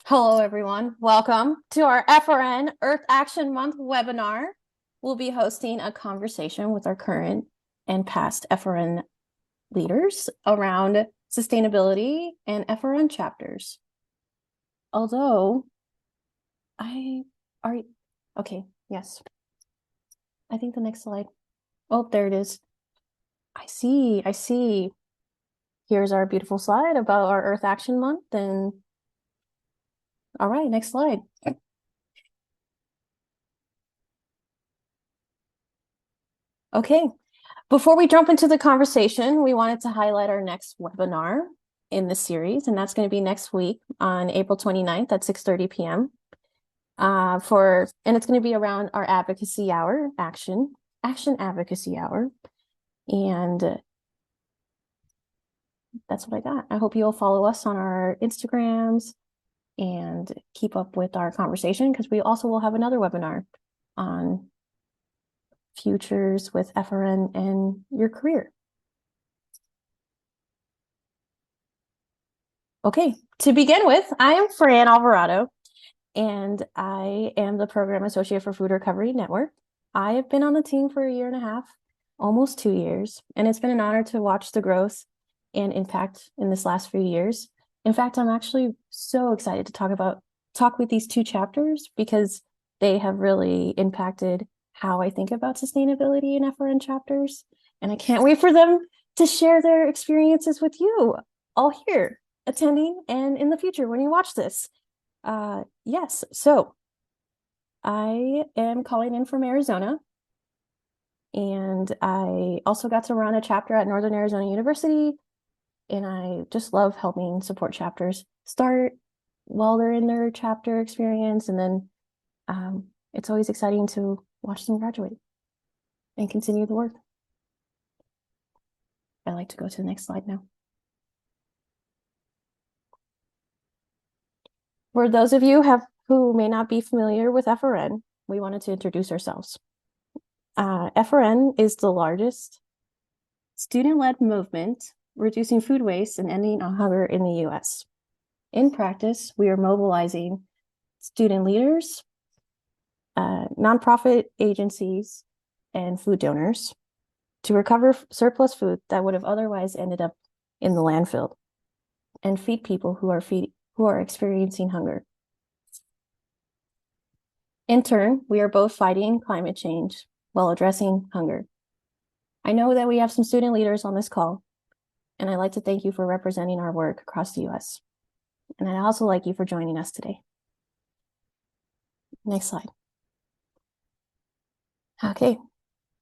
Hello, everyone. Welcome to our FRN Earth Action Month webinar. We'll be hosting a conversation with our current and past FRN leaders around sustainability and FRN chapters. Although okay, yes. I think the next slide. Oh, there it is. I see. Here's our beautiful slide about our Earth Action Month. And all right, next slide. Okay, before we jump into the conversation, we wanted to highlight our next webinar in the series, and that's going to be next week on April 29th at 6:30 p.m. And it's going to be around our advocacy hour, action advocacy hour. And that's what I got. I hope you'll follow us on our Instagrams and keep up with our conversation, because we also will have another webinar on futures with FRN and your career. Okay, to begin with, I am Fran Alvarado, and I am the Program Associate for Food Recovery Network. I have been on the team for 1.5 years, almost 2 years, and it's been an honor to watch the growth and impact in this last few years. In fact, I'm actually so excited to talk with these two chapters, because they have really impacted how I think about sustainability in FRN chapters, and I can't wait for them to share their experiences with you all here attending and in the future when you watch this. Yes, so I am calling in from Arizona, and I also got to run a chapter at Northern Arizona University, and I just love helping support chapters start while they're in their chapter experience, and then it's always exciting to watch them graduate and continue the work. I'd like to go to the next slide now. For those of you who may not be familiar with FRN, we wanted to introduce ourselves. FRN is the largest student-led movement reducing food waste and ending hunger in the U.S. In practice, we are mobilizing student leaders, nonprofit agencies, and food donors to recover surplus food that would have otherwise ended up in the landfill, and feed people who are experiencing hunger. In turn, we are both fighting climate change while addressing hunger. I know that we have some student leaders on this call, and I'd like to thank you for representing our work across the U.S. And I'd also like you for joining us today. Next slide. Okay,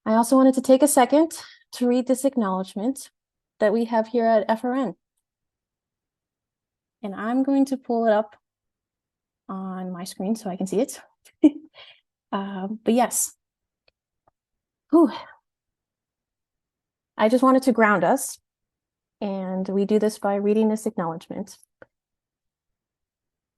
I also wanted to take a second to read this acknowledgement that we have here at FRN. And I'm going to pull it up on my screen so I can see it. But yes. Whew. I just wanted to ground us, and we do this by reading this acknowledgement.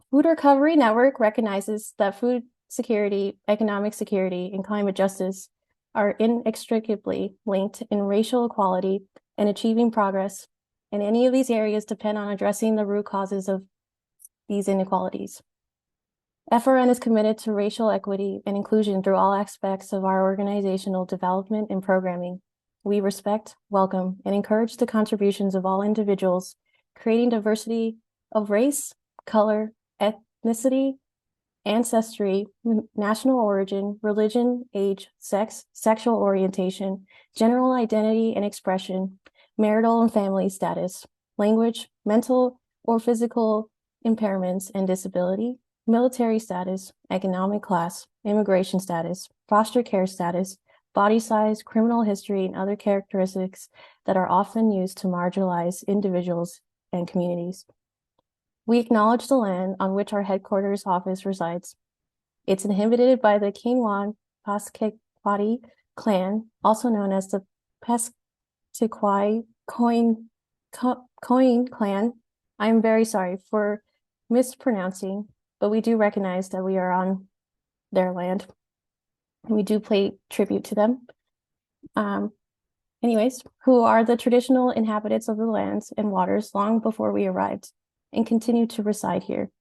Food Recovery Network recognizes that food security, economic security, and climate justice are inextricably linked in racial equality, and achieving progress in any of these areas depend on addressing the root causes of these inequalities. FRN is committed to racial equity and inclusion through all aspects of our organizational development and programming. We respect, welcome, and encourage the contributions of all individuals, creating diversity of race, color, ethnicity, ancestry, national origin, religion, age, sex, sexual orientation, general identity and expression, marital and family status, language, mental or physical impairments and disability, military status, economic class, immigration status, foster care status, body size, criminal history, and other characteristics that are often used to marginalize individuals and communities. We acknowledge the land on which our headquarters office resides. It's inhabited by the Kingwan Pasquaquoddy clan, also known as the Pasquaquoddy Coin clan. I am very sorry for mispronouncing, but we do recognize that we are on their land, and we do pay tribute to them. Anyways, who are the traditional inhabitants of the lands and waters long before we arrived, and continue to reside here.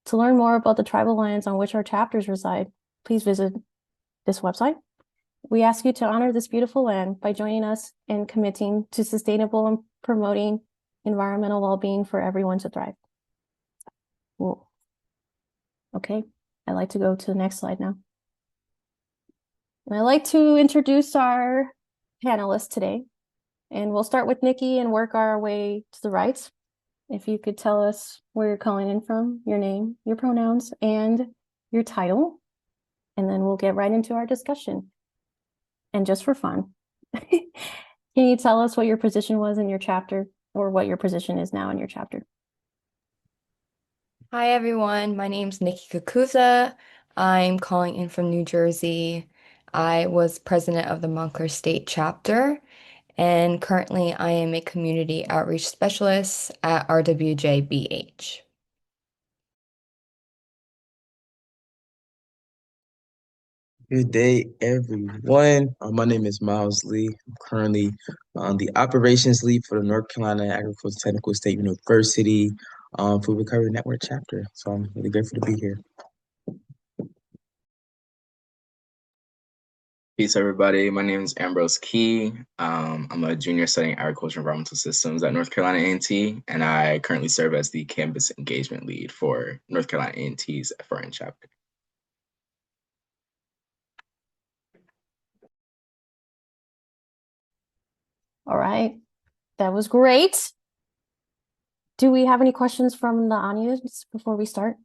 To learn more about the tribal lands on which our chapters reside, please visit this website. We ask you to honor this beautiful land by joining us in committing to sustainable and promoting environmental well-being for everyone to thrive. Cool. Okay, I'd like to go to the next slide now. And I'd like to introduce our panelists today. And we'll start with Nikki and work our way to the right. If you could tell us where you're calling in from, your name, your pronouns, and your title. And then we'll get right into our discussion. And just for fun, can you tell us what your position was in your chapter or what your position is now in your chapter? Hi everyone, my name's Nikki Kakuza. I'm calling in from New Jersey. I was president of the Montclair State chapter, and currently I am a community outreach specialist at RWJBH. Good day, everyone. My name is Miles Lee. I'm currently the operations lead for the North Carolina Agricultural Technical State University Food Recovery Network chapter. So I'm really grateful to be here. Peace, everybody. My name is Ambrose Key. I'm a junior studying agriculture and environmental systems at North Carolina A&T, and I currently serve as the campus engagement lead for North Carolina A&T's Fran chapter. All right, that was great. Do we have any questions from the audience before we start?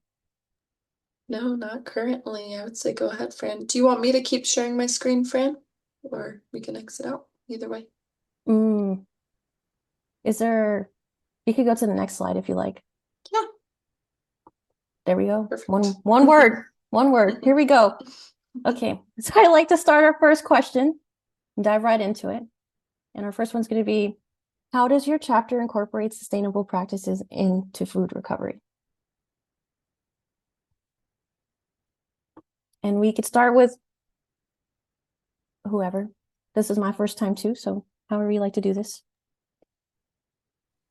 No, not currently. I would say go ahead, Fran. Do you want me to keep sharing my screen, Fran? Or we can exit out, either way. Is there, you could go to the next slide if you like. Yeah. There we go. Perfect. One word. One word. Here we go. Okay, so I'd like to start our first question and dive right into it. And our first one's going to be, how does your chapter incorporate sustainable practices into food recovery? And we could start with whoever. This is my first time too, so however you like to do this.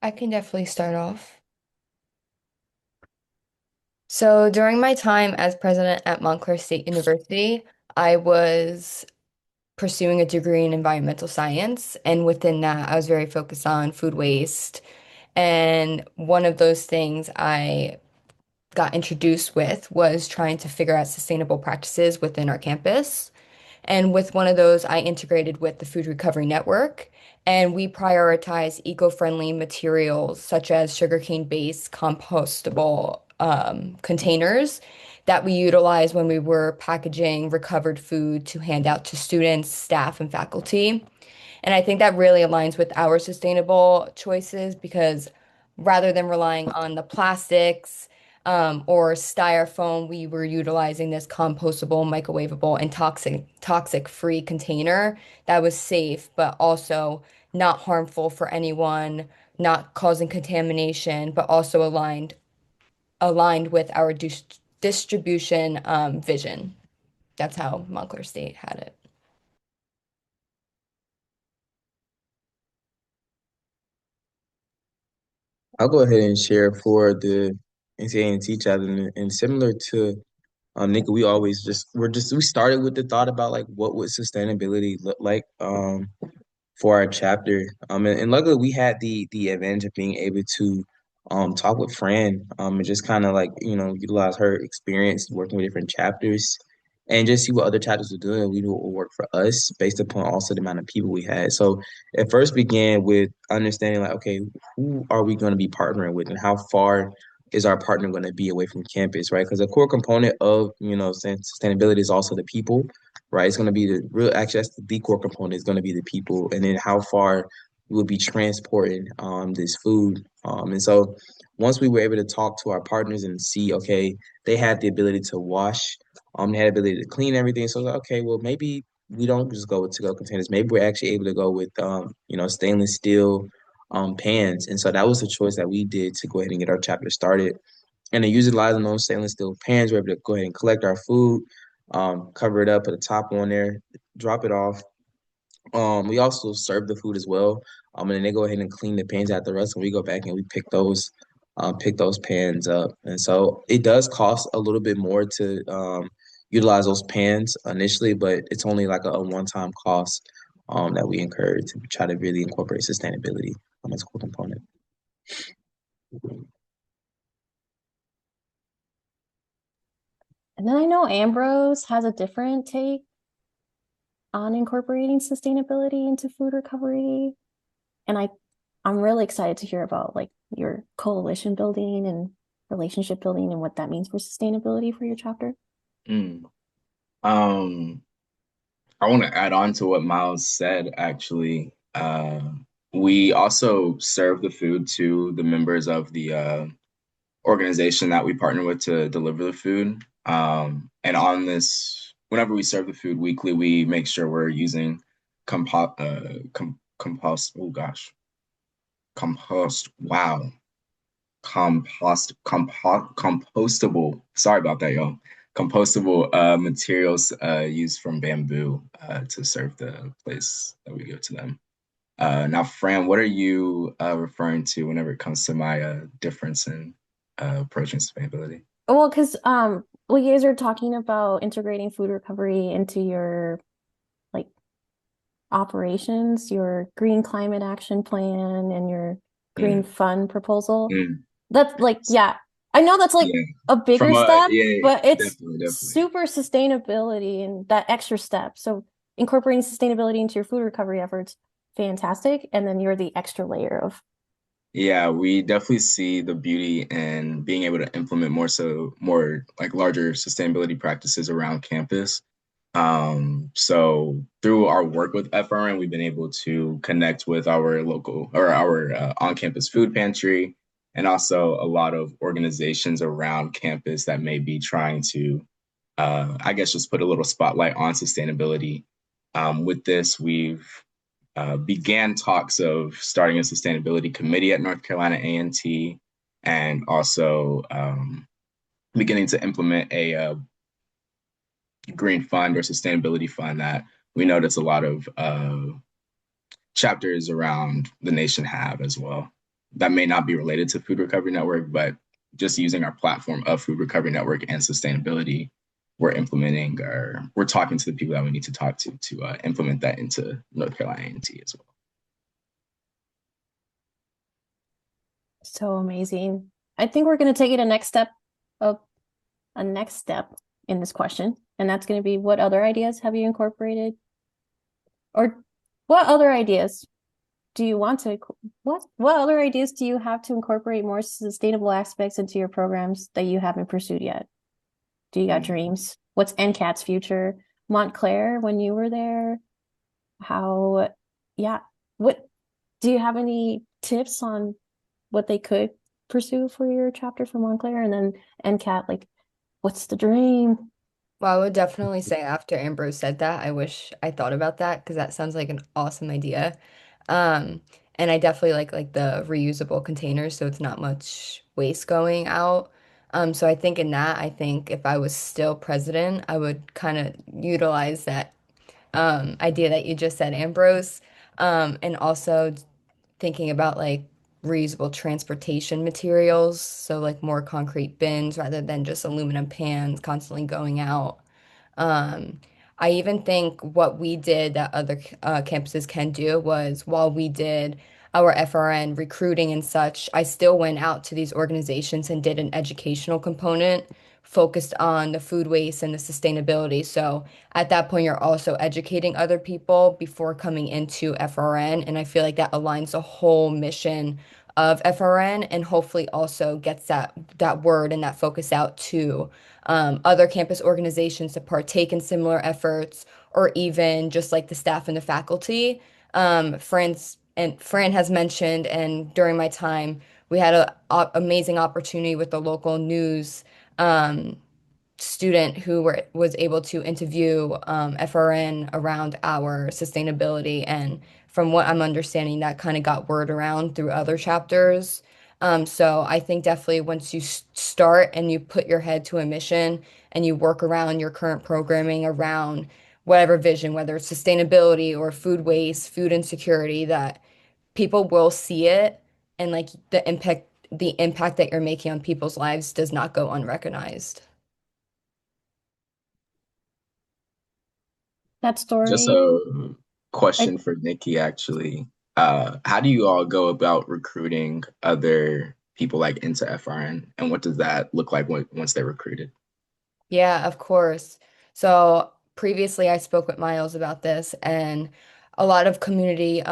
I can definitely start off. So during my time as president at Montclair State University, I was pursuing a degree in environmental science, and within that, I was very focused on food waste. And one of those things I got introduced with was trying to figure out sustainable practices within our campus. And with one of those, I integrated with the Food Recovery Network, and we prioritize eco-friendly materials such as sugarcane-based compostable containers that we utilize when we were packaging recovered food to hand out to students, staff, and faculty. And I think that really aligns with our sustainable choices because rather than relying on the plastics or styrofoam, we were utilizing this compostable, microwavable, and toxic-free container that was safe, but also not harmful for anyone, not causing contamination, but also aligned with our distribution vision. That's how Montclair State had it. I'll go ahead and share for the NCAA chapter, and similar to Nika, we started with the thought about like what would sustainability look like for our chapter. And luckily we had the advantage of being able to talk with Fran and just kind of like, utilize her experience working with different chapters and just see what other chapters were doing. We knew what would work for us based upon also the amount of people we had. So it first began with understanding like, okay, who are we going to be partnering with and how far is our partner going to be away from campus, right? Because a core component of, sustainability is also the people, right? It's going to be actually, that's the core component is going to be the people, and then how far we'll be transporting this food. And so once we were able to talk to our partners and see, okay, they had the ability to wash, they had the ability to clean everything. So I was like, okay, well, maybe we don't just go with to-go containers. Maybe we're actually able to go with, stainless steel pans. And so that was the choice that we did to go ahead and get our chapter started. And then utilizing those stainless steel pans, we're able to go ahead and collect our food, cover it up, put a top on there, drop it off. We also serve the food as well. And then they go ahead and clean the pans after us, and we go back and we pick those pick those pans up. And so it does cost a little bit more to utilize those pans initially, but it's only like a one-time cost that we incur to try to really incorporate sustainability as a core component. And then I know Ambrose has a different take on incorporating sustainability into food recovery. And I'm really excited to hear about like your coalition building and relationship building and what that means for sustainability for your chapter. Mm. Um, I want to add on to what Miles said, actually. We also serve the food to the members of the organization that we partner with to deliver the food. And on this, whenever we serve the food weekly, we make sure we're using oh gosh, compost. Wow. Compostable. Sorry about that, y'all. Compostable materials used from bamboo to serve the place that we give to them. Now, Fran, what are you referring to whenever it comes to my difference in approaching sustainability? Well, because well, you guys are talking about integrating food recovery into your like operations, your green climate action plan and your green Mm, fund proposal. mm, That's like, yeah, I know that's like yeah, a bigger from a step, yeah, but it's definitely, definitely. super sustainability and that extra step. So incorporating sustainability into your food recovery efforts, fantastic. And then you're the extra layer of Yeah, we definitely see the beauty in being able to implement more like larger sustainability practices around campus. So through our work with FRN, we've been able to connect with our local or our on-campus food pantry and also a lot of organizations around campus that may be trying to, I guess, just put a little spotlight on sustainability. With this, we've began talks of starting a sustainability committee at North Carolina A&T and also beginning to implement a green fund or sustainability fund that we notice a lot of chapters around the nation have as well. That may not be related to Food Recovery Network, but just using our platform of Food Recovery Network and sustainability, we're implementing or we're talking to the people that we need to talk to implement that into North Carolina A&T as well. so amazing. I think we're going to take it of a next step in this question, and that's going to be what other ideas have you incorporated, or what other ideas do you want to what other ideas do you have to incorporate more sustainable aspects into your programs that you haven't pursued yet? Do you got dreams? What's NCAT's future? Montclair, when you were there, how, yeah, what do you have any tips on what they could pursue for your chapter for Montclair? And then NCAT, like, what's the dream? Well, I would definitely say after Ambrose said that, I wish I thought about that because that sounds like an awesome idea. Um, and I definitely like the reusable containers, so it's not much waste going out. So I think in that, I think if I was still president, I would kind of utilize that idea that you just said, Ambrose, and also thinking about like reusable transportation materials, so like more concrete bins rather than just aluminum pans constantly going out. Um, I even think what we did that other campuses can do was while we did our FRN recruiting and such, I still went out to these organizations and did an educational component focused on the food waste and the sustainability. So at that point, you're also educating other people before coming into FRN. And I feel like that aligns the whole mission of FRN and hopefully also gets that word and that focus out to other campus organizations to partake in similar efforts, or even just like the staff and the faculty. Fran has mentioned, and during my time, we had a amazing opportunity with the local news um, student who was able to interview FRN around our sustainability. And from what I'm understanding, that kind of got word around through other chapters. So I think definitely once you start and you put your head to a mission and you work around your current programming around whatever vision, whether it's sustainability or food waste, food insecurity, that people will see it and like the the impact that you're making on people's lives does not go unrecognized. That Just story, a I, question for Nikki, actually. How do you all go about recruiting other people like into FRN, and what does that look like once they're recruited? Yeah, of course. So previously I spoke with Miles about this, and a lot of community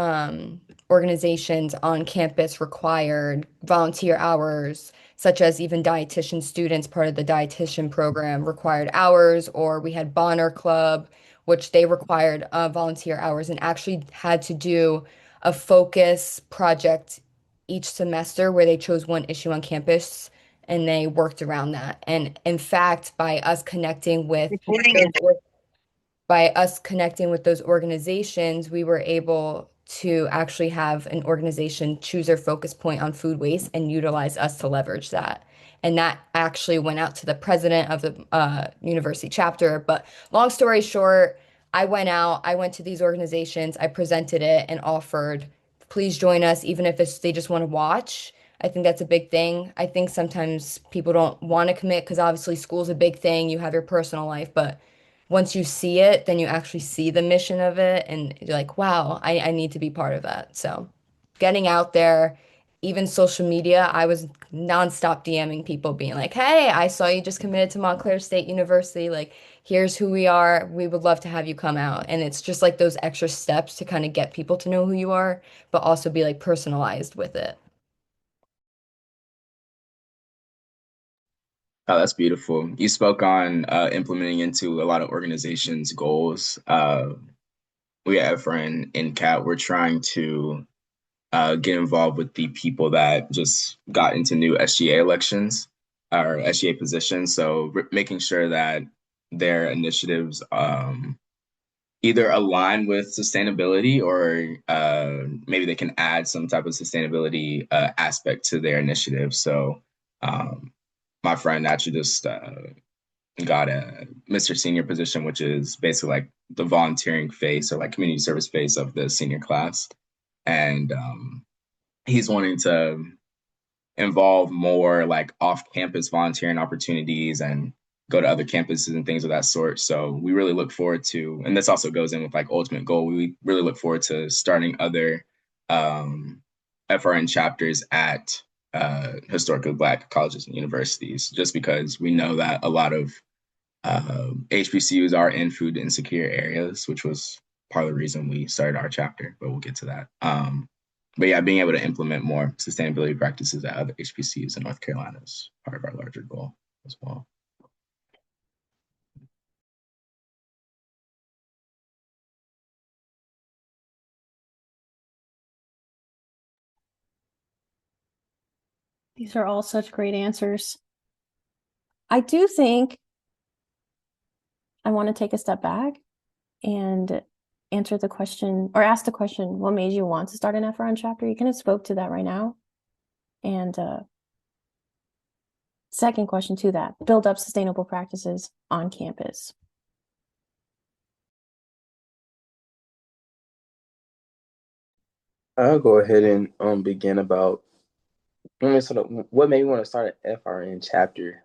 organizations on campus required volunteer hours, such as even dietitian students, part of the dietitian program required hours, or we had Bonner Club, which they required volunteer hours and actually had to do a focus project each semester where they chose one issue on campus and they worked around that. And in fact, by us connecting with those organizations, we were able to actually have an organization choose their focus point on food waste and utilize us to leverage that. And that actually went out to the president of the university chapter. But long story short, I went to these organizations, I presented it and offered, please join us, even if they just want to watch. I think that's a big thing. I think sometimes people don't want to commit because obviously school's a big thing. You have your personal life, but once you see it, then you actually see the mission of it and you're like, wow, I need to be part of that. So getting out there, even social media, I was nonstop DMing people being like, hey, I saw you just committed to Montclair State University. Like, here's who we are. We would love to have you come out. And it's just like those extra steps to kind of get people to know who you are, but also be like personalized with it. Oh, that's beautiful. You spoke on implementing into a lot of organizations' goals. We at FRN in CAT, we're trying to get involved with the people that just got into new SGA elections or SGA positions. So making sure that their initiatives either align with sustainability or maybe they can add some type of sustainability aspect to their initiative. So um, my friend actually just got a Mr. Senior position, which is basically like the volunteering face or like community service face of the senior class. And he's wanting to involve more like off-campus volunteering opportunities and go to other campuses and things of that sort. So we really look forward to, and this also goes in with like ultimate goal. We really look forward to starting other FRN chapters at historically Black colleges and universities, just because we know that a lot of HBCUs are in food insecure areas, which was part of the reason we started our chapter, but we'll get to that. But yeah, being able to implement more sustainability practices at other HBCUs in North Carolina is part of our larger goal as well. these are all such great answers. I do think I want to take a step back and answer the question or ask the question, what made you want to start an FRN chapter? You kind of spoke to that right now. And second question to that, build up sustainable practices on campus. I'll go ahead and begin about sort of what made me want to start an FRN chapter.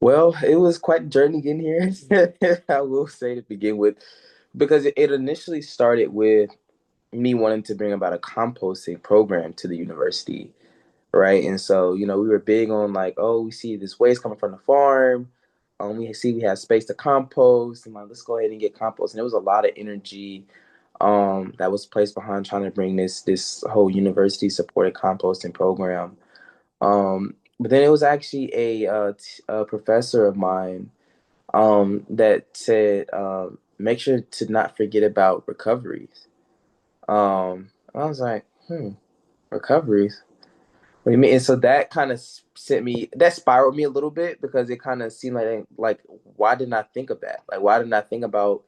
Well, it was quite a journey getting here. I will say to begin with, because it initially started with me wanting to bring about a composting program to the university, right? And so, we were big on like, oh, we see this waste coming from the farm. We see we have space to compost, and like, let's go ahead and get compost. And there was a lot of energy that was placed behind trying to bring this whole university supported composting program. But then it was actually a professor of mine that said, make sure to not forget about recoveries. I was like, recoveries. What do you mean? And so that kind of that spiraled me a little bit because it kind of seemed like why didn't I think of that? Like, why didn't I think about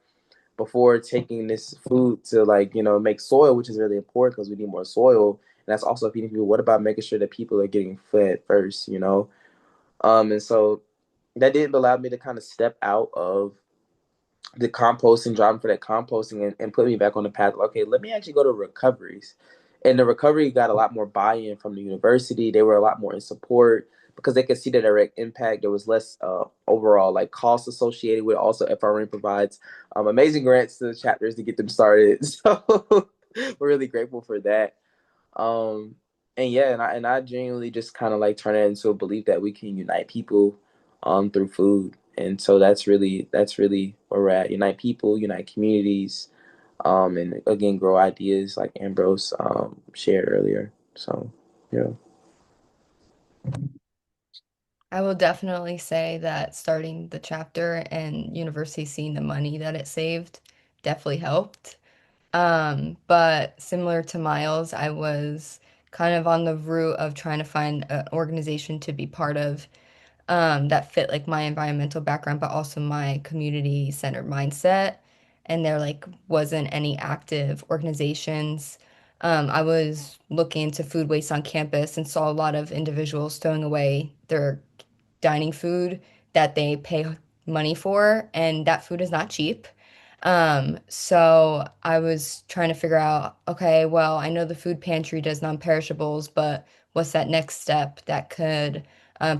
before taking this food to like, make soil, which is really important because we need more soil. And that's also feeding people. What about making sure that people are getting fed first? And so that did allow me to kind of step out of the composting, driving for that composting and put me back on the path. Okay, let me actually go to recoveries and the recovery got a lot more buy-in from the university. They were a lot more in support because they could see the direct impact. There was less overall like costs associated with it. Also, FRN provides amazing grants to the chapters to get them started. So we're really grateful for that. Um, and yeah, and I genuinely just kind of like turn it into a belief that we can unite people through food. And so that's really where we're at. Unite people, unite communities, and again grow ideas like Ambrose shared earlier. So yeah. I will definitely say that starting the chapter and university seeing the money that it saved definitely helped. But similar to Miles, I was kind of on the route of trying to find an organization to be part of that fit like my environmental background, but also my community-centered mindset. And there like wasn't any active organizations. I was looking into food waste on campus and saw a lot of individuals throwing away their dining food that they pay money for, and that food is not cheap. So I was trying to figure out, okay, well, I know the food pantry does non-perishables, but what's that next step that could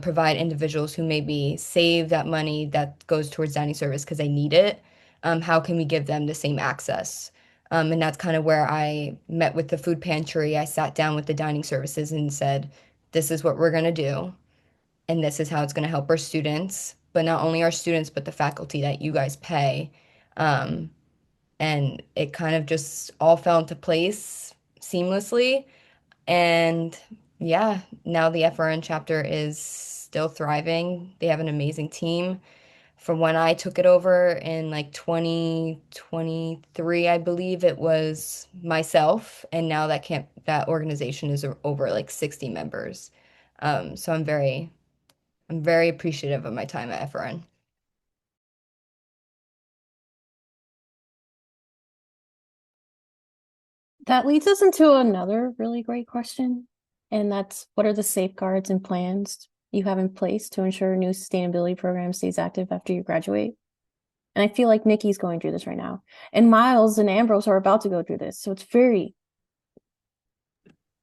provide individuals who maybe save that money that goes towards dining service because they need it? How can we give them the same access? And that's kind of where I met with the food pantry. I sat down with the dining services and said, this is what we're going to do and this is how it's going to help our students, but not only our students, but the faculty that you guys pay. Um, and it kind of just all fell into place seamlessly. And yeah, now the FRN chapter is still thriving. They have an amazing team. From when I took it over in like 2023, I believe it was myself, and now that organization is over like 60 members. So I'm very appreciative of my time at FRN. That leads us into another really great question, and that's what are the safeguards and plans you have in place to ensure a new sustainability program stays active after you graduate? And I feel like Nikki's going through this right now, and Miles and Ambrose are about to go through this, so it's very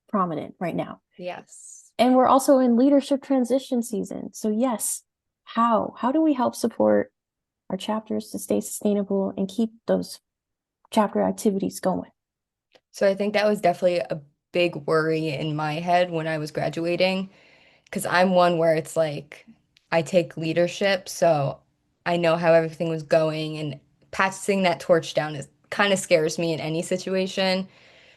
prominent right now. Yes. And we're also in leadership transition season. So yes, how do we help support our chapters to stay sustainable and keep those chapter activities going? So I think that was definitely a big worry in my head when I was graduating, because I'm one where it's like I take leadership, so I know how everything was going, and passing that torch down is kind of scares me in any situation.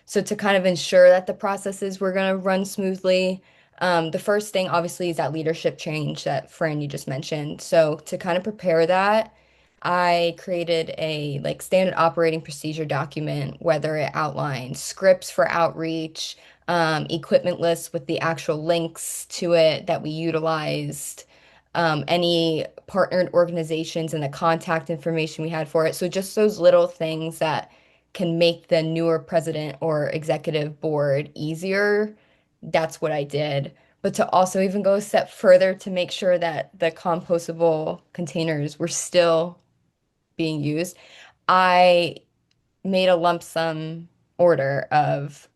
So to kind of ensure that the processes were going to run smoothly, the first thing obviously is that leadership change that Fran you just mentioned. So to kind of prepare that, I created a like standard operating procedure document, whether it outlines scripts for outreach, equipment lists with the actual links to it that we utilized, any partnered organizations and the contact information we had for it. So just those little things that can make the newer president or executive board easier. That's what I did. But to also even go a step further to make sure that the compostable containers were still being used, I made a lump sum order of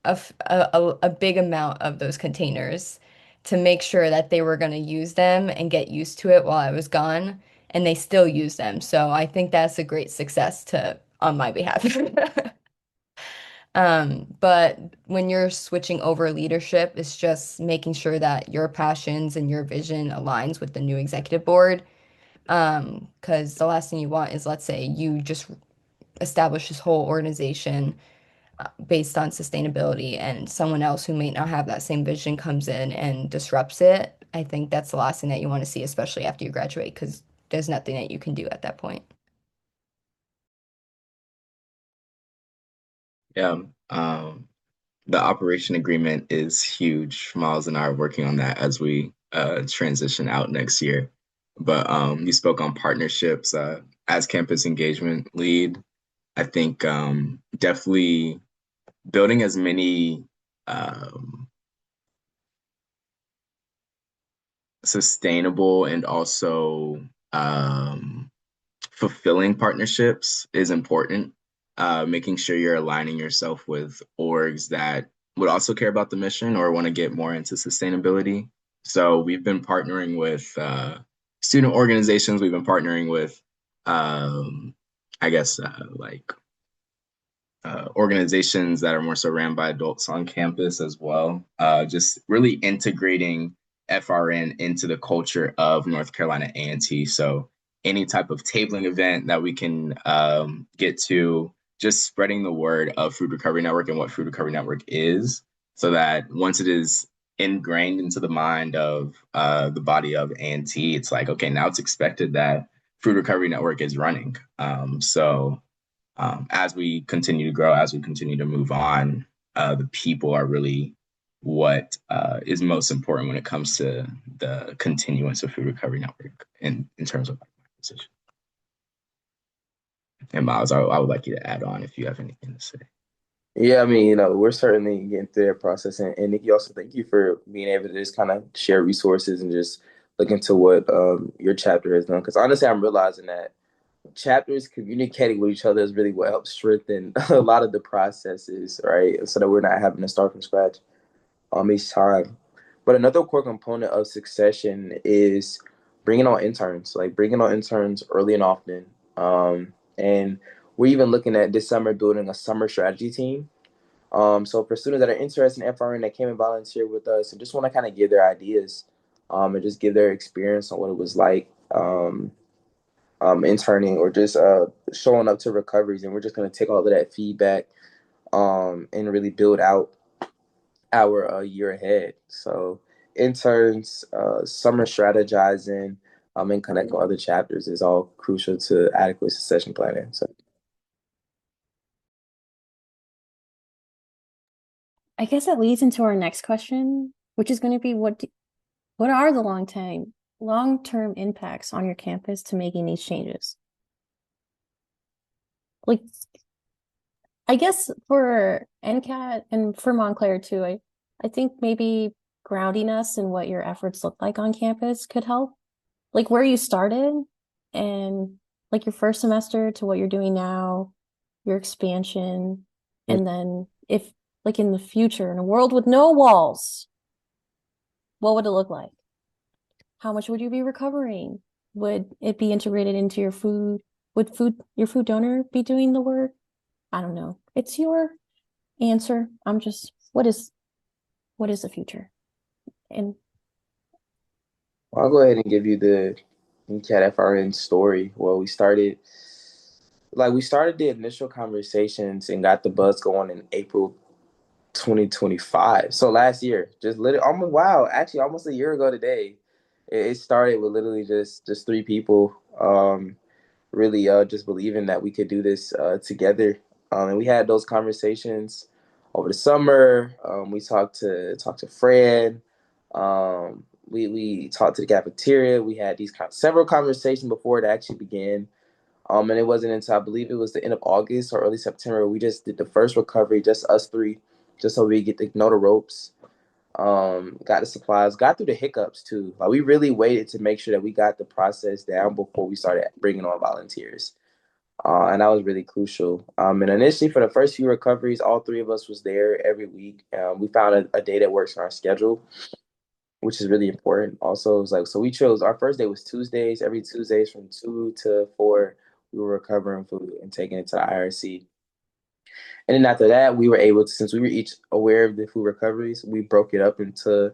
a big amount of those containers to make sure that they were going to use them and get used to it while I was gone, and they still use them. So I think that's a great success to on my behalf. But when you're switching over leadership, it's just making sure that your passions and your vision aligns with the new executive board. Because the last thing you want is, let's say, you just establish this whole organization based on sustainability and someone else who may not have that same vision comes in and disrupts it. I think that's the last thing that you want to see, especially after you graduate, because there's nothing that you can do at that point. Yeah. The operation agreement is huge. Miles and I are working on that as we transition out next year. But you spoke on partnerships as campus engagement lead. I think definitely building as many um, sustainable and also fulfilling partnerships is important. making sure you're aligning yourself with orgs that would also care about the mission or want to get more into sustainability. So we've been partnering with student organizations. We've been partnering with, I guess, organizations that are more so ran by adults on campus as well. Just really integrating FRN into the culture of North Carolina A&T. So any type of tabling event that we can get to, just spreading the word of Food Recovery Network and what Food Recovery Network is, so that once it is ingrained into the mind of the body of A&T, it's like, okay, now it's expected that Food Recovery Network is running. As we continue to grow, as we continue to move on, the people are really what is most important when it comes to the continuance of Food Recovery Network in terms of my position. And Miles, I would like you to add on if you have anything to say. Yeah, I mean, we're certainly getting through that process. And Nikki, also thank you for being able to just kind of share resources and just look into what your chapter has done. Because honestly, I'm realizing that chapters communicating with each other is really what helps strengthen a lot of the processes, right? So that we're not having to start from scratch each time. But another core component of succession is bringing on interns, like bringing on interns early and often. And we're even looking at this summer building a summer strategy team. So for students that are interested in FRN that came and volunteered with us and just want to kind of give their ideas and just give their experience on what it was like interning or just showing up to recoveries. And we're just going to take all of that feedback and really build out our year ahead. So interns, summer strategizing, and connecting other chapters is all crucial to adequate succession planning. So I guess that leads into our next question, which is going to be what are the long-term impacts on your campus to making these changes? Like, I guess for NCAT and for Montclair too, I think maybe grounding us in what your efforts look like on campus could help. Like where you started and like your first semester to what you're doing now, your expansion, and then if like in the future, in a world with no walls, what would it look like? How much would you be recovering? Would it be integrated into your food? Would your food donor be doing the work? I don't know. It's your answer. I'm just, what is the future? And I'll go ahead and give you the NCAT FRN story. Well, we started the initial conversations and got the buzz going in April 2025. So last year, just literally almost actually almost a year ago today, it started with literally just three people really just believing that we could do this together. And we had those conversations over the summer. We talked to Fran. We talked to the cafeteria. We had these several conversations before it actually began. And it wasn't until I believe it was the end of August or early September we just did the first recovery, just us three, just so we get to know the ropes. Got the supplies, got through the hiccups too. Like we really waited to make sure that we got the process down before we started bringing on volunteers. And that was really crucial. And initially for the first few recoveries, all three of us was there every week. We found a day that works on our schedule, which is really important. Also, it was like, so we chose our first day was Tuesdays. Every Tuesdays from 2 to 4, we were recovering food and taking it to the IRC. And then after that, we were able to, since we were each aware of the food recoveries, we broke it up into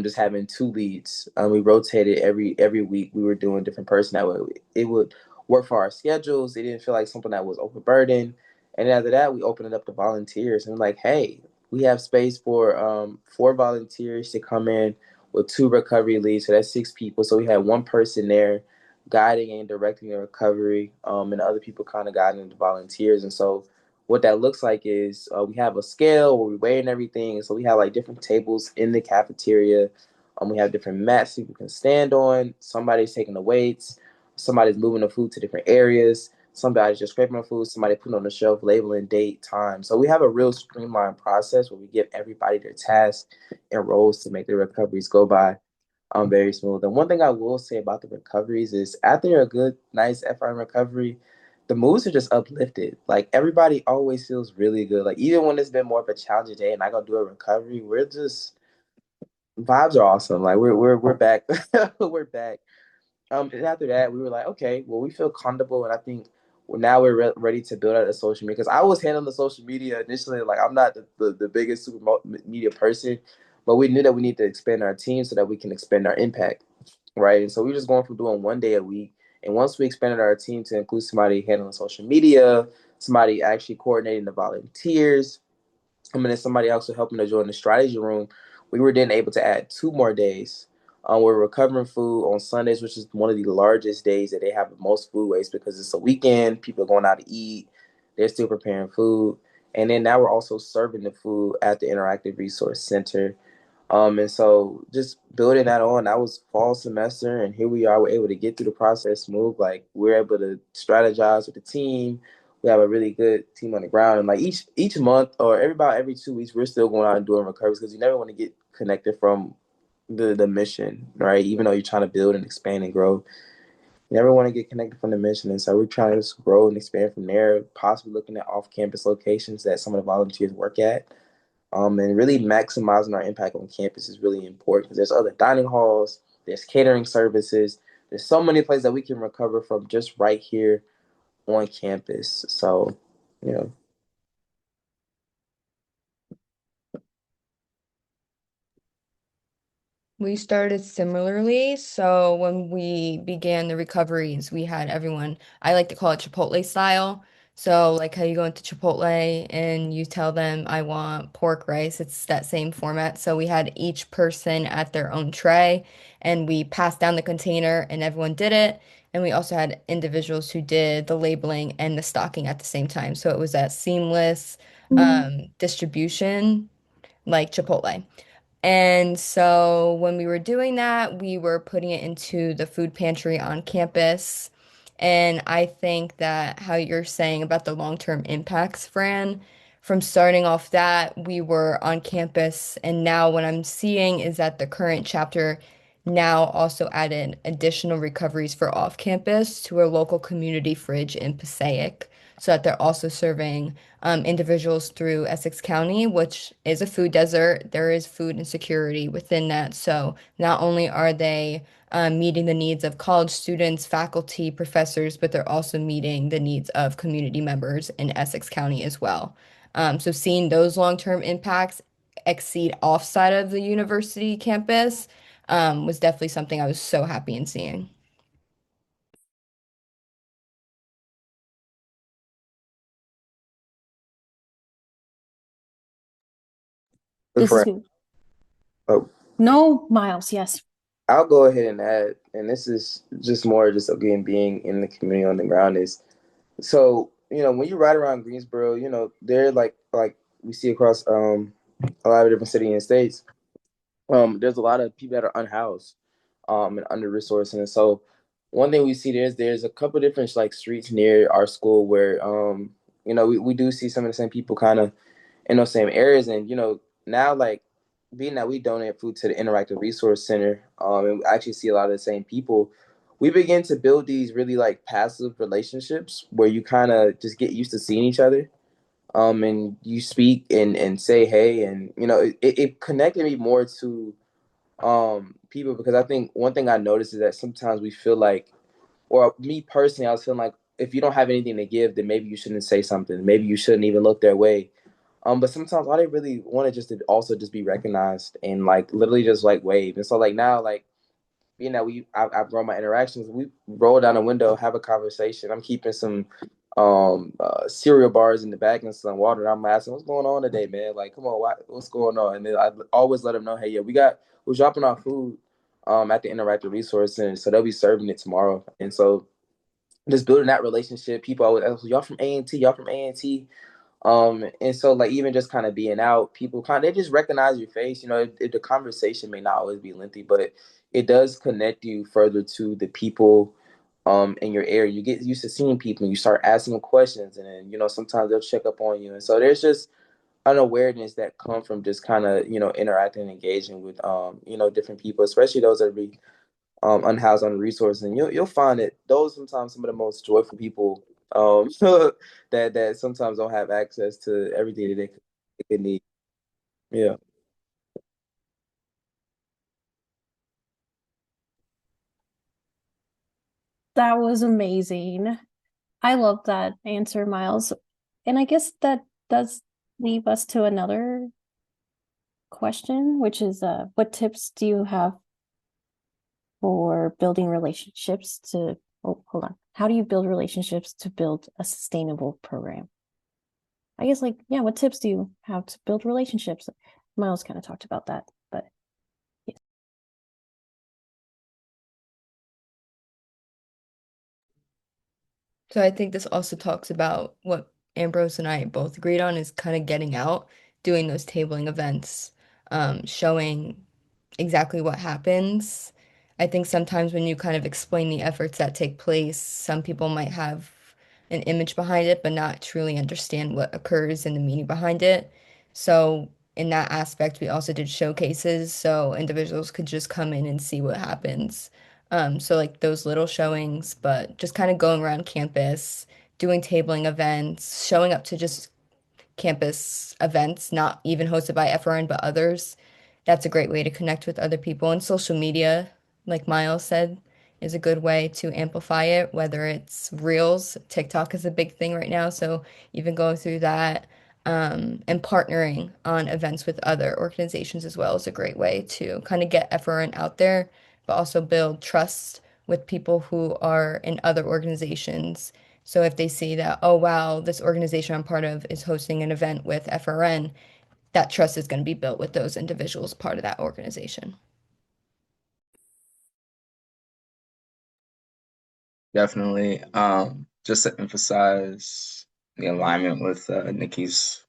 just having two leads. We rotated every week. We were doing different person that way. It would work for our schedules. It didn't feel like something that was overburdened. And then after that, we opened it up to volunteers and like, hey, we have space for 4 volunteers to come in with 2 recovery leads. So that's 6 people. So we had one person there guiding and directing the recovery, and the other people kind of guiding the volunteers. And so what that looks like is we have a scale where we weigh and everything. So we have like different tables in the cafeteria. We have different mats people can stand on. Somebody's taking the weights. Somebody's moving the food to different areas. Somebody's just scraping the food. Somebody putting on the shelf, labeling date, time. So we have a real streamlined process where we give everybody their tasks and roles to make the recoveries go by very smooth. And one thing I will say about the recoveries is after a good, nice FRM recovery, the moods are just uplifted. Like everybody always feels really good. Like even when it's been more of a challenging day and I go do a recovery, we're just vibes are awesome. Like we're back. We're back. And after that, we were like, okay, well, we feel comfortable, and I think now we're ready to build out the social media. Because I was handling the social media initially, like I'm not the biggest super media person, but we knew that we need to expand our team so that we can expand our impact, right? And so we were just going from doing one day a week, and once we expanded our team to include somebody handling social media, somebody actually coordinating the volunteers, and then somebody else helping to join the strategy room, we were then able to add 2 more days. We're recovering food on Sundays, which is one of the largest days that they have the most food waste because it's a weekend. People are going out to eat. They're still preparing food. And then now we're also serving the food at the Interactive Resource Center. And so just building that on, that was fall semester, and here we are. We're able to get through the process smooth. Like we're able to strategize with the team. We have a really good team on the ground, and like each month or every 2 weeks, we're still going out and doing recoveries because you never want to get connected from the mission, right? Even though you're trying to build and expand and grow, you never want to get connected from the mission. And so we're trying to just grow and expand from there, possibly looking at off-campus locations that some of the volunteers work at. And really maximizing our impact on campus is really important because there's other dining halls, there's catering services, there's so many places that we can recover from just right here on campus. So, you know, We started similarly. So when we began the recoveries, we had everyone, I like to call it Chipotle style. So like how you go into Chipotle and you tell them I want pork rice, it's that same format. So we had each person at their own tray and we passed down the container and everyone did it. And we also had individuals who did the labeling and the stocking at the same time. So it was that seamless distribution like Chipotle. And so when we were doing that, we were putting it into the food pantry on campus. And I think that how you're saying about the long-term impacts, Fran, from starting off that, we were on campus. And now what I'm seeing is that the current chapter now also added additional recoveries for off campus to our local community fridge in Passaic, so that they're also serving individuals through Essex County, which is a food desert. There is food insecurity within that. So not only are they meeting the needs of college students, faculty, professors, but they're also meeting the needs of community members in Essex County as well. So seeing those long-term impacts exceed offside of the university campus was definitely something I was so happy in seeing. This is Fran, who? oh, No, Miles, yes. I'll go ahead and add, and this is just more just again being in the community on the ground is so when you ride around Greensboro, they're like we see across a lot of different cities and states. There's a lot of people that are unhoused, and under resourced, and so one thing we see there's a couple different like streets near our school where we do see some of the same people kind of in those same areas, and now like being that we donate food to the Interactive Resource Center, and we actually see a lot of the same people. We begin to build these really like passive relationships where you kind of just get used to seeing each other, and you speak and say hey, and it connected me more to people because I think one thing I noticed is that sometimes we feel like, or me personally, I was feeling like if you don't have anything to give, then maybe you shouldn't say something. Maybe you shouldn't even look their way. But sometimes all they really want to just to also just be recognized and like literally just like wave. And so like now like being that I've grown my interactions, we roll down a window, have a conversation. I'm keeping some cereal bars in the back and some water. And I'm asking, what's going on today, man? Like, come on, what's going on? And then I always let them know, hey, yeah, we're dropping off food at the Interactive Resource Center, so they'll be serving it tomorrow. And so just building that relationship, people always ask, y'all from A&T, y'all from A&T. And so like even just kind of being out, people they just recognize your face. If the conversation may not always be lengthy, but it does connect you further to the people in your area. You get used to seeing people and you start asking them questions, and then sometimes they'll check up on you. And so there's just an awareness that comes from just kind of interacting and engaging with different people, especially those that be unhoused, under resources. And you'll find that those sometimes some of the most joyful people that sometimes don't have access to everything that they could need. Yeah. That was amazing. I love that answer, Miles. And I guess that does leave us to another question, which is what tips do you have for building relationships to, oh, hold on. How do you build relationships to build a sustainable program? I guess like, yeah, what tips do you have to build relationships? Miles kind of talked about that, but yeah. So I think this also talks about what Ambrose and I both agreed on is kind of getting out, doing those tabling events, showing exactly what happens. I think sometimes when you kind of explain the efforts that take place, some people might have an image behind it, but not truly understand what occurs and the meaning behind it. So, in that aspect, we also did showcases so individuals could just come in and see what happens. So, like those little showings, but just kind of going around campus, doing tabling events, showing up to just campus events, not even hosted by FRN, but others. That's a great way to connect with other people. And social media, like Miles said, is a good way to amplify it, whether it's Reels, TikTok is a big thing right now. So even going through that, and partnering on events with other organizations as well is a great way to kind of get FRN out there, but also build trust with people who are in other organizations. So if they see that, oh wow, this organization I'm part of is hosting an event with FRN, that trust is going to be built with those individuals part of that organization. Definitely. Just to emphasize the alignment with Nikki's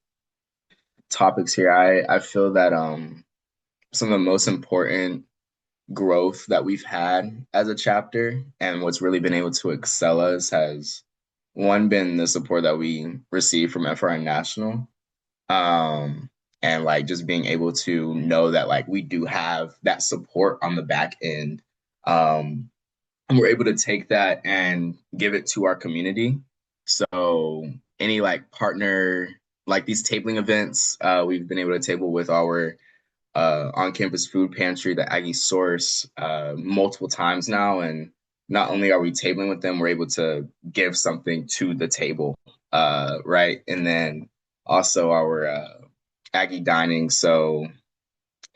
topics here, I feel that some of the most important growth that we've had as a chapter and what's really been able to excel us has one been the support that we receive from FRN National. Um, and like just being able to know that like we do have that support on the back end. Um, and we're able to take that and give it to our community. So any like partner like these tabling events, we've been able to table with our on-campus food pantry, the Aggie Source, multiple times now. And not only are we tabling with them, we're able to give something to the table, right? And then also our Aggie dining. So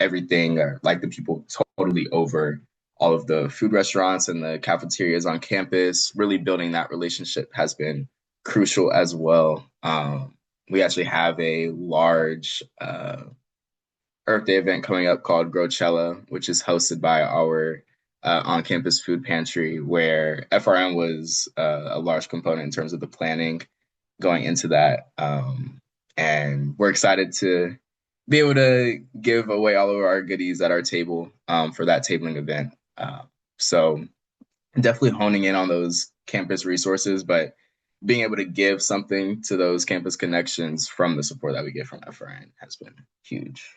everything, like the people totally over all of the food restaurants and the cafeterias on campus, really building that relationship has been crucial as well. We actually have a large Earth Day event coming up called Growchella, which is hosted by our on-campus food pantry, where FRM was a large component in terms of the planning going into that. And we're excited to be able to give away all of our goodies at our table for that tabling event. So definitely honing in on those campus resources, but being able to give something to those campus connections from the support that we get from FRN has been huge.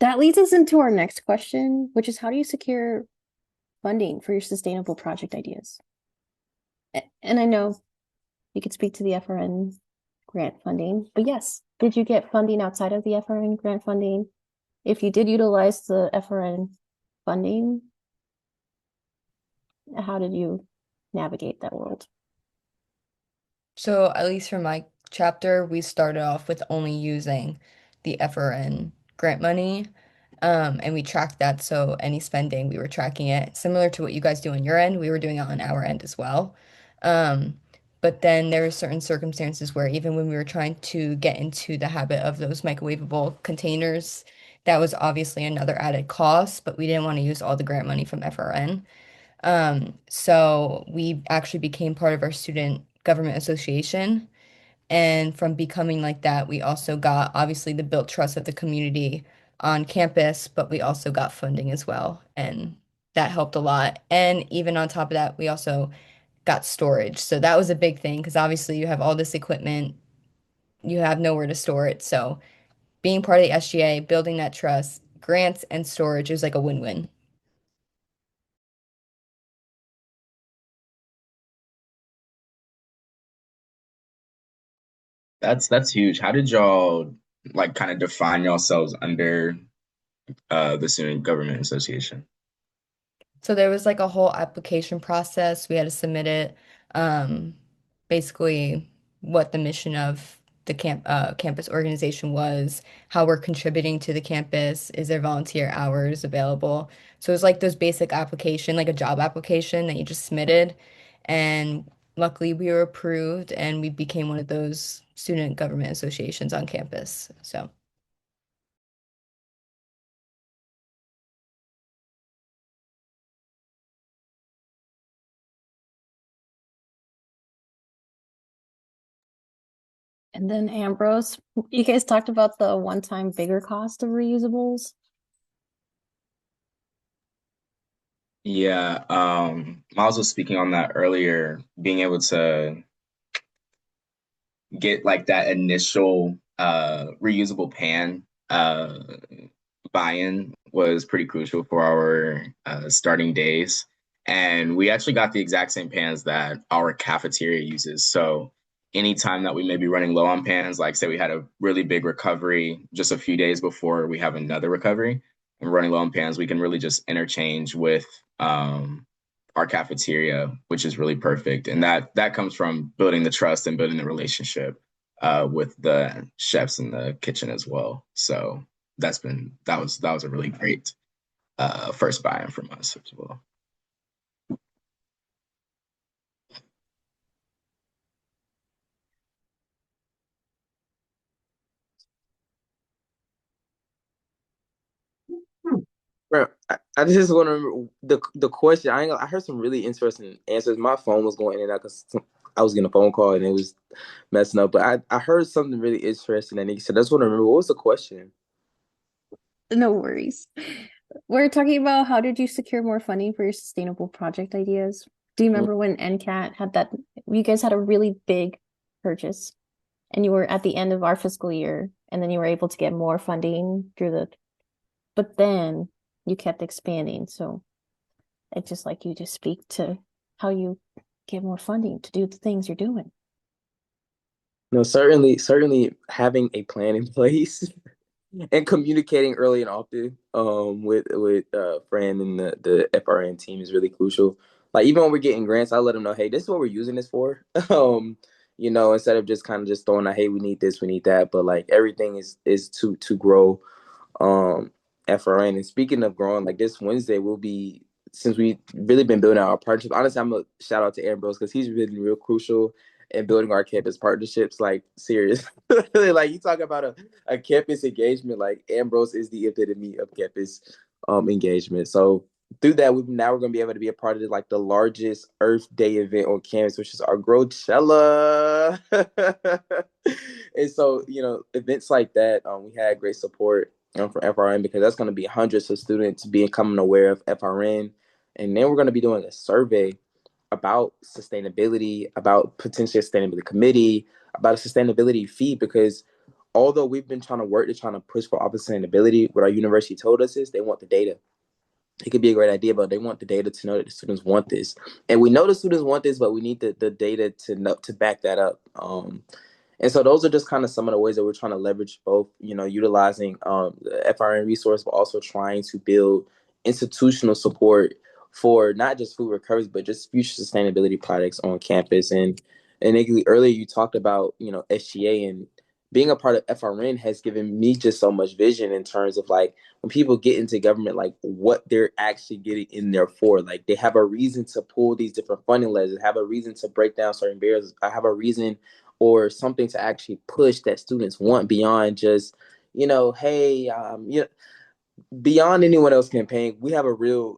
That leads us into our next question, which is how do you secure funding for your sustainable project ideas? And I know you could speak to the FRN grant funding, but yes, did you get funding outside of the FRN grant funding? If you did utilize the FRN funding, how did you navigate that world? So at least for my chapter, we started off with only using the FRN grant money. And we tracked that. So any spending, we were tracking it similar to what you guys do on your end. We were doing it on our end as well. Um, but then there were certain circumstances where even when we were trying to get into the habit of those microwavable containers, that was obviously another added cost, but we didn't want to use all the grant money from FRN. So we actually became part of our student government association. And from becoming like that, we also got obviously the built trust of the community on campus, but we also got funding as well. And that helped a lot. And even on top of that, we also got storage. So that was a big thing because obviously you have all this equipment, you have nowhere to store it. So being part of the SGA, building that trust, grants and storage is like a win-win. That's huge. How did y'all like kind of define yourselves under the Student Government Association? So there was like a whole application process. We had to submit it. Um, basically, what the mission of the campus organization was, how we're contributing to the campus, is there volunteer hours available? So it was like those basic application, like a job application that you just submitted. And luckily, we were approved, and we became one of those student government associations on campus. So. And then Ambrose, you guys talked about the one-time bigger cost of reusables. Yeah, Miles was speaking on that earlier, being able to get like that initial reusable pan buy-in was pretty crucial for our starting days. And we actually got the exact same pans that our cafeteria uses. So anytime that we may be running low on pans, like say we had a really big recovery just a few days before we have another recovery and running low on pans, we can really just interchange with our cafeteria, which is really perfect. And that comes from building the trust and building the relationship with the chefs in the kitchen as well. So that was a really great first buy-in from us as well. Bro, I just want to remember the question. I heard some really interesting answers. My phone was going in and out because I was getting a phone call and it was messing up. But I heard something really interesting and he said, I just want to remember what was the question? No worries. We're talking about how did you secure more funding for your sustainable project ideas? Do you remember when NCAT had that? You guys had a really big purchase, and you were at the end of our fiscal year, and then you were able to get more funding through but then you kept expanding. So it's just like you just speak to how you get more funding to do the things you're doing. No, certainly having a plan in place and communicating early and often with Fran and the FRN team is really crucial. Like even when we're getting grants, I let them know, hey, this is what we're using this for. Instead of just kind of just throwing out, hey, we need this, we need that, but like everything is to grow FRN. And speaking of growing, like this Wednesday will be since we've really been building our partnership. Honestly, I'm a shout out to Ambrose because he's been real crucial in building our campus partnerships. Like serious, like you talk about a campus engagement. Like Ambrose is the epitome of campus engagement. So through that, we're going to be able to be a part of like the largest Earth Day event on campus, which is our Growchella. And so, events like that, we had great support from FRN because that's going to be hundreds of students becoming aware of FRN. And then we're going to be doing a survey about sustainability, about potentially a sustainability committee, about a sustainability fee, because although we've been trying to push for office sustainability, what our university told us is they want the data. It could be a great idea, but they want the data to know that the students want this. And we know the students want this, but we need the data to back that up. And so those are just kind of some of the ways that we're trying to leverage both, utilizing the FRN resource, but also trying to build institutional support for not just food recovery, but just future sustainability projects on campus. And Nikki, earlier you talked about, SGA, and being a part of FRN has given me just so much vision in terms of like when people get into government, like what they're actually getting in there for. Like they have a reason to pull these different funding levers, have a reason to break down certain barriers. I have a reason or something to actually push that students want beyond just, hey, beyond anyone else campaign, we have a real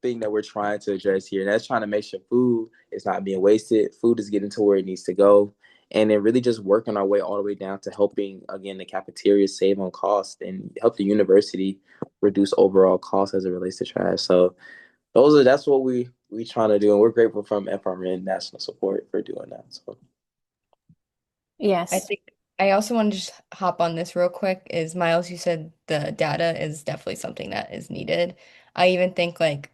thing that we're trying to address here. And that's trying to make sure food is not being wasted. Food is getting to where it needs to go. And then really just working our way all the way down to helping, again, the cafeteria save on cost and help the university reduce overall costs as it relates to trash. So that's what we trying to do. And we're grateful from FRN national support for doing that. So I Yes. think I also want to just hop on this real quick is Miles, you said the data is definitely something that is needed. I even think like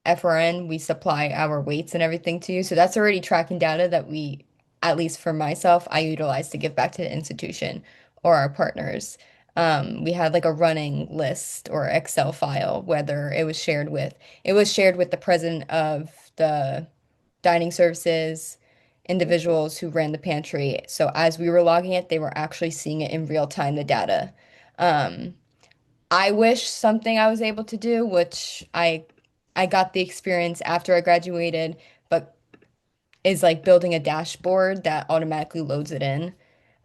FRN, we supply our weights and everything to you. So that's already tracking data that we at least for myself, I utilize to give back to the institution or our partners. We had like a running list or Excel file, whether it was shared with the president of the dining services, individuals who ran the pantry. So as we were logging it, they were actually seeing it in real time, the data. Um, I wish something I was able to do, which I got the experience after I graduated, but is like building a dashboard that automatically loads it in,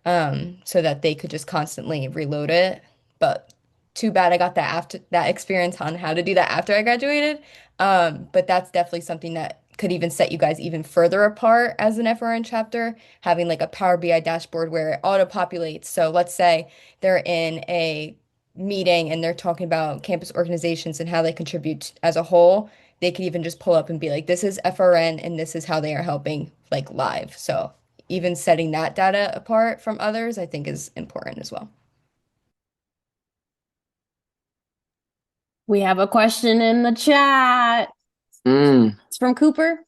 so that they could just constantly reload it. But too bad I got that experience on how to do that after I graduated. But that's definitely something that could even set you guys even further apart as an FRN chapter, having like a Power BI dashboard where it auto-populates. So let's say they're in a meeting and they're talking about campus organizations and how they contribute as a whole. They could even just pull up and be like, this is FRN and this is how they are helping like live. So even setting that data apart from others, I think is important as well. We have a question in the chat. It's from Cooper.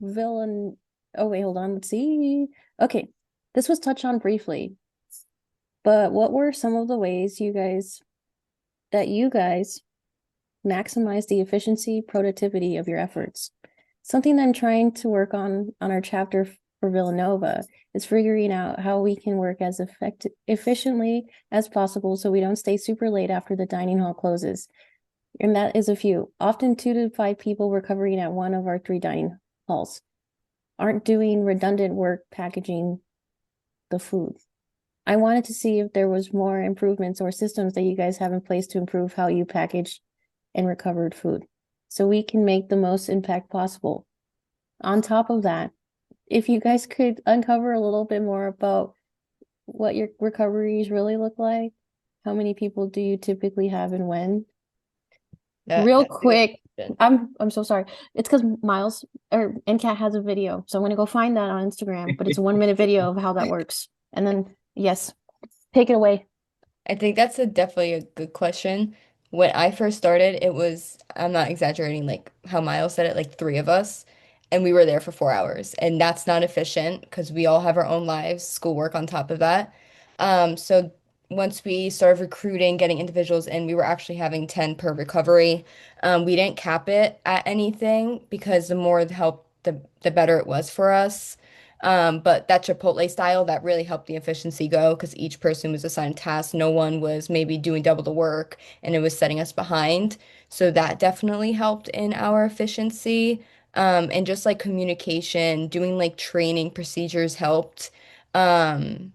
Villain. Oh, wait, hold on. Let's see. Okay. This was touched on briefly, but what were some of the ways you guys maximize the efficiency, productivity of your efforts? Something that I'm trying to work on our chapter for Villanova is figuring out how we can work as efficiently as possible so we don't stay super late after the dining hall closes. And that is a few. Often 2 to 5 people recovering at one of our 3 dining halls aren't doing redundant work packaging the food. I wanted to see if there was more improvements or systems that you guys have in place to improve how you package and recovered food so we can make the most impact possible. On top of that, if you guys could uncover a little bit more about what your recoveries really look like, how many people do you typically have and when? Real That's a good quick, question. I'm so sorry. It's because Miles or NCAT has a video, so I'm gonna go find that on Instagram. But it's a 1-minute video of how that works. And then yes, take it away. I think that's definitely a good question. When I first started, it was, I'm not exaggerating, like how Miles said it, like 3 of us, and we were there for 4 hours. And that's not efficient because we all have our own lives, schoolwork on top of that. So once we started recruiting, getting individuals in, we were actually having 10 per recovery. We didn't cap it at anything because the more the help, the better it was for us. But that Chipotle style, that really helped the efficiency go because each person was assigned tasks. No one was maybe doing double the work and it was setting us behind. So that definitely helped in our efficiency. And just like communication, doing like training procedures helped. And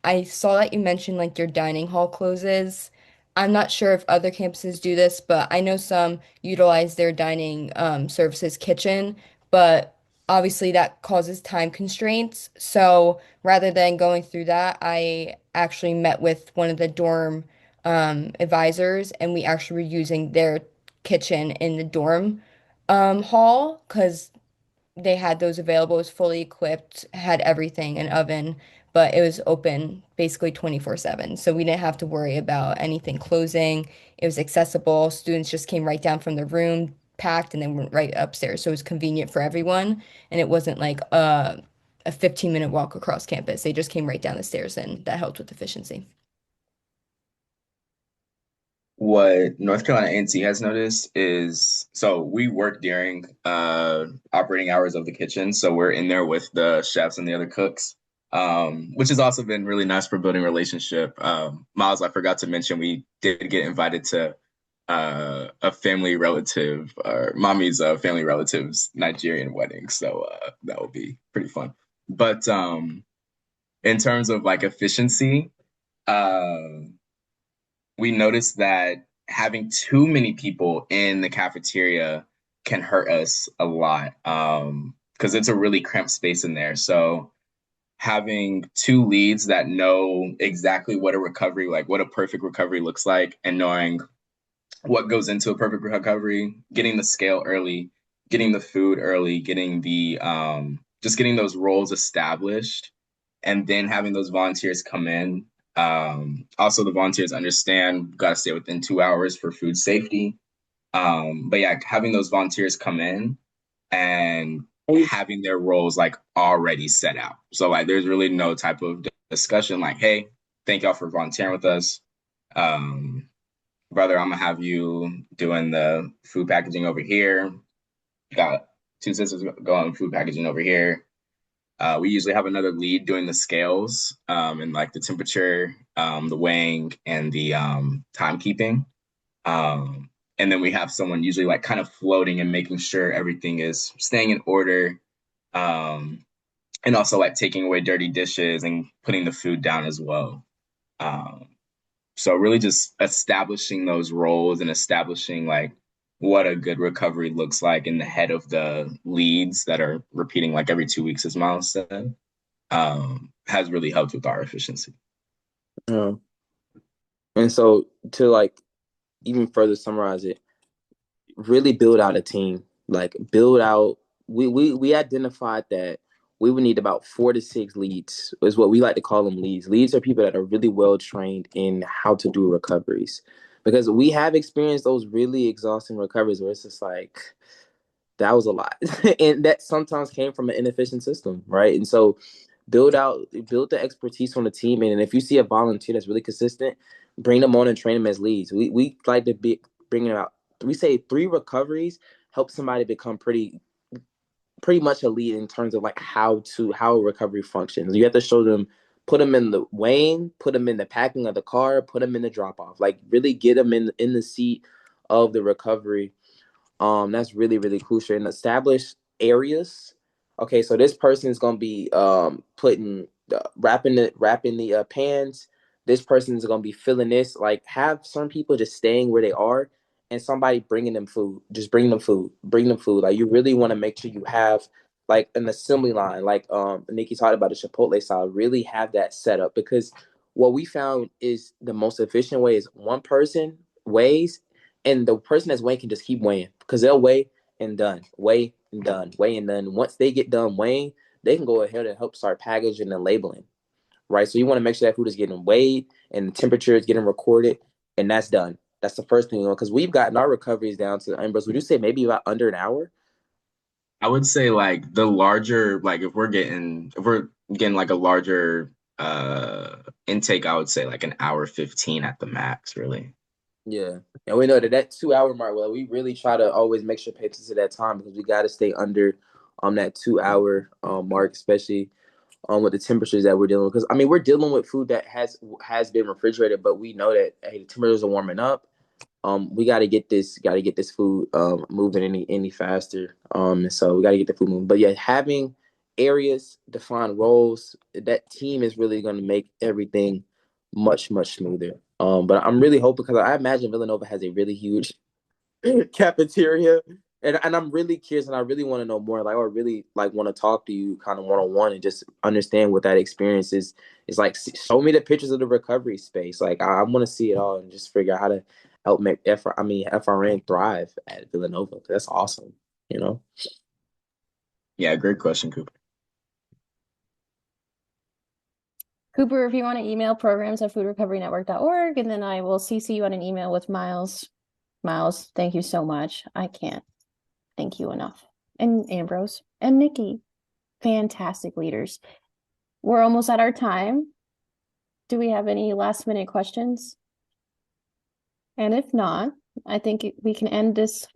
I saw that you mentioned like your dining hall closes. I'm not sure if other campuses do this, but I know some utilize their dining services kitchen, but obviously that causes time constraints. So rather than going through that, I actually met with one of the dorm advisors and we actually were using their kitchen in the dorm hall because they had those available. It was fully equipped, had everything, an oven, but it was open basically 24/7. So we didn't have to worry about anything closing. It was accessible. Students just came right down from their room, packed, and then went right upstairs. So it was convenient for everyone. And it wasn't like a 15-minute walk across campus. They just came right down the stairs, and that helped with efficiency. What North Carolina A&T has noticed is so we work during operating hours of the kitchen, so we're in there with the chefs and the other cooks, which has also been really nice for building relationship. Miles, I forgot to mention we did get invited to a family relative or mommy's family relative's Nigerian wedding, so that will be pretty fun. But in terms of like efficiency, uh, we noticed that having too many people in the cafeteria can hurt us a lot because it's a really cramped space in there. So having 2 leads that know exactly what a recovery, like what a perfect recovery looks like, and knowing what goes into a perfect recovery, getting the scale early, getting the food early, getting the just getting those roles established, and then having those volunteers come in. Also, the volunteers understand got to stay within 2 hours for food safety. But yeah, having those volunteers come in and having their roles like already set out. So like there's really no type of discussion like, hey, thank y'all for volunteering with us. Brother, I'm gonna have you doing the food packaging over here. Got two sisters going food packaging over here. We usually have another lead doing the scales and like the temperature, the weighing, and the timekeeping. And then we have someone usually like kind of floating and making sure everything is staying in order. And also like taking away dirty dishes and putting the food down as well. Um, so really just establishing those roles and establishing like what a good recovery looks like in the head of the leads that are repeating like every 2 weeks, as Miles said, has really helped with our efficiency. And so to like even further summarize it, really build out a team. Like build out. We identified that we would need about 4 to 6 leads, is what we like to call them leads. Leads are people that are really well trained in how to do recoveries, because we have experienced those really exhausting recoveries where it's just like, that was a lot. And that sometimes came from an inefficient system, right? And so build the expertise on the team. And if you see a volunteer that's really consistent, bring them on and train them as leads. We like to be bringing out, we say 3 recoveries help somebody become pretty much a lead in terms of like how recovery functions. You have to show them, put them in the weighing, put them in the packing of the car, put them in the drop off, like really get them in the seat of the recovery. That's really, really crucial. And establish areas. Okay, so this person is gonna be putting wrapping the pans. This person is gonna be filling this. Like have some people just staying where they are, and somebody bringing them food. Just bring them food. Bring them food. Like you really want to make sure you have like an assembly line, like Nikki talked about the Chipotle style. Really have that set up, because what we found is the most efficient way is one person weighs, and the person that's weighing can just keep weighing, because they'll weigh and done, weigh and done, weigh and done. Once they get done weighing, they can go ahead and help start packaging and labeling, right? So you want to make sure that food is getting weighed and the temperature is getting recorded, and that's done. That's the first thing, because we've gotten our recoveries down to, Ambrose, would you say maybe about under an hour? I would say like the larger, like if we're getting like a larger intake, I would say like an hour 15 at the max, really. Yeah. And we know that 2 hour mark, well, we really try to always make sure pay attention to that time, because we got to stay under that 2 hour mark, especially with the temperatures that we're dealing with. Because I mean, we're dealing with food that has been refrigerated, but we know that, hey, the temperatures are warming up. We got to get this food moving any faster. And so we got to get the food moving. But yeah, having areas, defined roles, that team is really going to make everything much smoother. But I'm really hoping, because I imagine Villanova has a really huge cafeteria, and I'm really curious, and I really want to know more. Like, I really like want to talk to you kind of one on one and just understand what that experience is. It's like, show me the pictures of the recovery space. Like, I want to see it all and just figure out how to help make FRN thrive at Villanova. That's awesome, you know. Yeah, great question, Cooper. Cooper, if you want to email programs@foodrecoverynetwork.org, and then I will CC you on an email with Miles. Miles, thank you so much. I can't thank you enough. And Ambrose and Nikki, fantastic leaders. We're almost at our time. Do we have any last minute questions? And if not, I think we can end this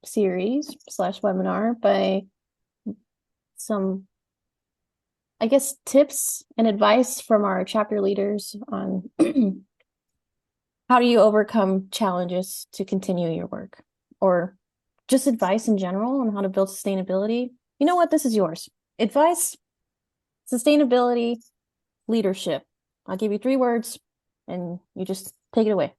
series/webinar by some, I guess, tips and advice from our chapter leaders on how do you overcome challenges to continue your work, or just advice in general on how to build sustainability. You know what? This is yours. Advice, sustainability, leadership. I'll give you 3 words and you just take it away.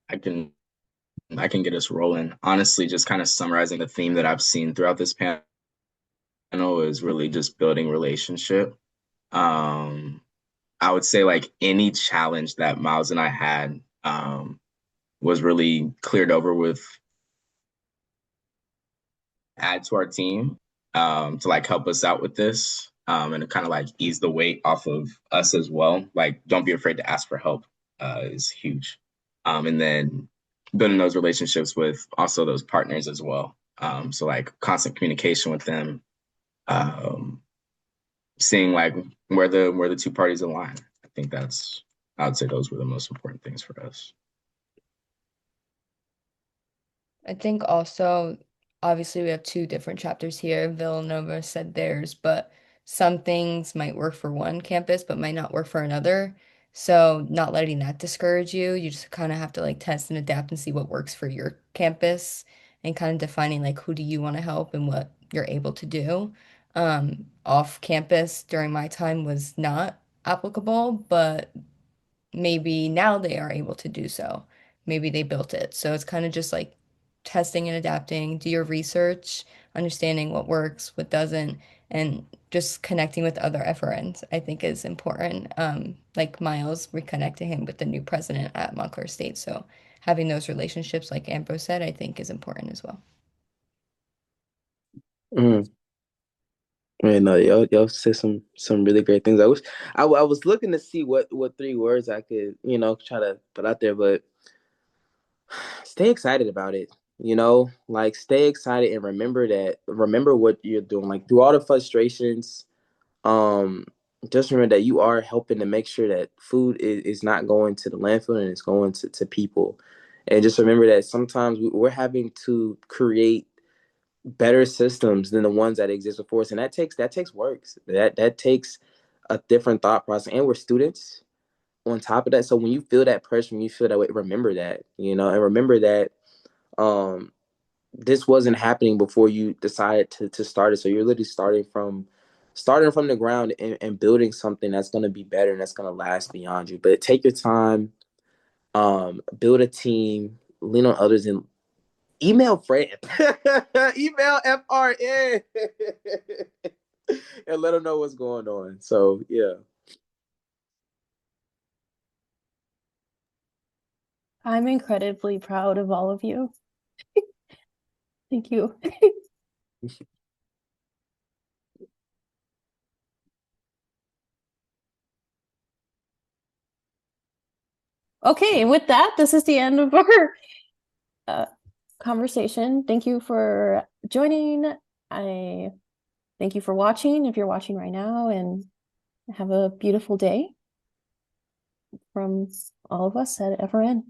I can get us rolling. Honestly, just kind of summarizing the theme that I've seen throughout this panel is really just building relationship. I would say like any challenge that Miles and I had was really cleared over with add to our team to like help us out with this and to kind of like ease the weight off of us as well. Like, don't be afraid to ask for help is huge. And then building those relationships with also those partners as well. So like constant communication with them, um, seeing like where the two parties align. I think I would say those were the most important things for us. I think also, obviously, we have two different chapters here. Villanova said theirs, but some things might work for one campus, but might not work for another. So, not letting that discourage you. You just kind of have to like test and adapt and see what works for your campus and kind of defining like who do you want to help and what you're able to do. Off campus during my time was not applicable, but maybe now they are able to do so. Maybe they built it. So it's kind of just like testing and adapting, do your research, understanding what works, what doesn't, and just connecting with other FRNs, I think is important. Like Miles, we connected him with the new president at Montclair State. So having those relationships, like Ambrose said, I think is important as well. Mm. Man, no, y'all said some really great things. I was looking to see what three words I could try to put out there, but stay excited about it. Like stay excited and remember what you're doing. Like through all the frustrations, um, just remember that you are helping to make sure that food is not going to the landfill and it's going to people. And just remember that sometimes we're having to create better systems than the ones that exist before us, and that takes works. That takes a different thought process. And we're students on top of that. So when you feel that pressure, when you feel that way, remember that, and remember that um this wasn't happening before you decided to start it. So you're literally starting from the ground and building something that's going to be better and that's going to last beyond you. But take your time, build a team, lean on others, and email Fran. Email FRN and let them know what's going on. So yeah. I'm incredibly proud of all of you. Thank you. Okay, and with that, this is the end of our conversation. Thank you for joining. I thank you for watching if you're watching right now, and have a beautiful day from all of us at FRN.